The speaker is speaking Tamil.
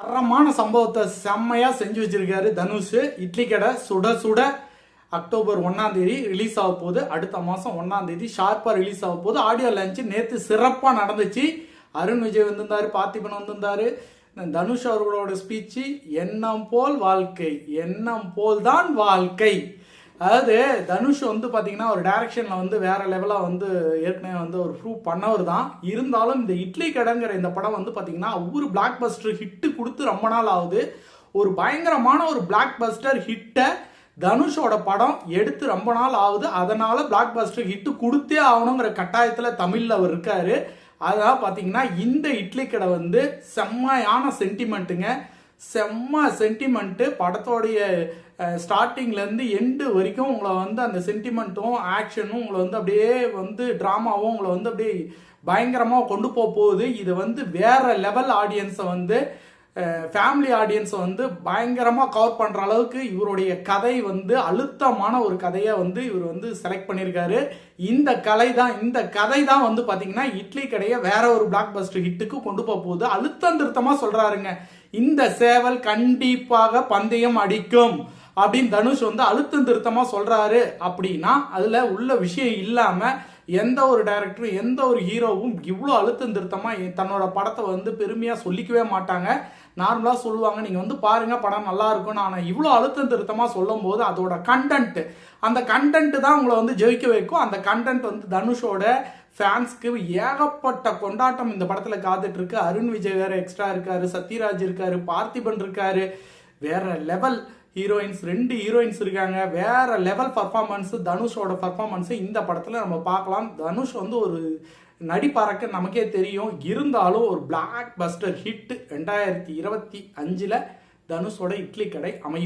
தரமான சம்பவத்தை செம்மையா செஞ்சு வச்சிருக்காரு தனுஷ். இட்லி கடை சுட சுட அக்டோபர் 1ஆம் தேதி ரிலீஸ் ஆக போகுது. அடுத்த மாசம் 1ஆம் தேதி ஷார்ப்பா ரிலீஸ் ஆக போகுது. ஆடியோ லான்ச் நேத்து சிறப்பா நடந்துச்சு. அருண் விஜய் வந்திருந்தாரு, பார்த்திபன் வந்திருந்தாரு. தனுஷ் அவர்களோட ஸ்பீச் எண்ணம் போல் வாழ்க்கை, எண்ணம் போல் தான் வாழ்க்கை. அதாவது தனுஷ் வந்து பாத்தீங்கன்னா ஒரு டைரக்ஷன்ல வந்து வேற லெவலா வந்து ஏற்கனவே வந்து ஒரு ப்ரூவ் பண்ணவர் தான். இருந்தாலும் இந்த இட்லி கடைங்கிற இந்த படம் வந்து பாத்தீங்கன்னா ஒரு பிளாக் பஸ்டர் ஹிட் கொடுத்து ரொம்ப நாள் ஆகுது. ஒரு பயங்கரமான ஒரு பிளாக் பஸ்டர் ஹிட்டை தனுஷோட படம் எடுத்து ரொம்ப நாள் ஆகுது. அதனால பிளாக் பஸ்டர் ஹிட் கொடுத்தே ஆகணுங்கிற கட்டாயத்துல தமிழ்ல அவர் இருக்காரு. அதனால பாத்தீங்கன்னா இந்த இட்லி கடை வந்து செம்மையான சென்டிமெண்ட்டுங்க, செம்ம சென்டிமெண்ட்டு. படத்தோடைய ஸ்டார்டிங்ல இருந்து எண்டு வரைக்கும் உங்களை வந்து அந்த சென்டிமெண்ட்டும் ஆக்ஷனும் உங்களை வந்து அப்படியே வந்து டிராமாவும் உங்களை வந்து அப்படியே பயங்கரமா கொண்டு போகுது. இது வந்து வேற லெவல் ஆடியன்ஸை வந்து ஃபேமிலி ஆடியன்ஸை வந்து பயங்கரமா கவர் பண்ற அளவுக்கு இவருடைய கதை வந்து அழுத்தமான ஒரு கதையை வந்து இவர் வந்து செலக்ட் பண்ணியிருக்காரு. இந்த கதை தான் வந்து பாத்தீங்கன்னா இட்லி கடையை வேற ஒரு பிளாக் பஸ்டர் ஹிட்டுக்கு கொண்டு போகுது. அழுத்தம் திருத்தமா சொல்றாருங்க, இந்த சேவல் கண்டிப்பாக பந்தயம் அடிக்கும் அப்படின்னு தனுஷ் வந்து அழுத்தம் திருத்தமா சொல்றாரு. அப்படின்னா அதுல உள்ள விஷயம் இல்லாம எந்த ஒரு டைரக்டரும் எந்த ஒரு ஹீரோவும் இவ்வளோ அழுத்தம் திருத்தமா தன்னோட படத்தை வந்து பெருமையா சொல்லிக்கவே மாட்டாங்க. நார்மலா சொல்லுவாங்க, நீங்க வந்து பாருங்க படம் நல்லா இருக்கும். நான் இவ்வளோ அழுத்தம் திருத்தமா சொல்லும் போது அதோட கண்டென்ட், அந்த கண்டென்ட் தான் உங்களை வந்து ஜெயிக்க வைக்கும். அந்த கண்டென்ட் வந்து தனுஷோட ஃபேன்ஸ்க்கு ஏகப்பட்ட கொண்டாட்டம் இந்த படத்துல காத்துட்டு இருக்கு. அருண் விஜய் வேற எக்ஸ்ட்ரா இருக்காரு, சத்யராஜ் இருக்காரு, பார்த்திபன் இருக்காரு, வேற லெவல் ஹீரோயின்ஸ், 2 ஹீரோயின்ஸ் இருக்காங்க. வேற லெவல் பர்ஃபார்மன்ஸ், தனுஷோட பர்ஃபார்மன்ஸ் இந்த படத்துல நம்ம பார்க்கலாம். தனுஷ் வந்து ஒரு நடிப்பறக்க நமக்கே தெரியும். இருந்தாலும் ஒரு பிளாக் பஸ்டர் ஹிட் 2025 தனுஷோட இட்லி கடை அமையும்.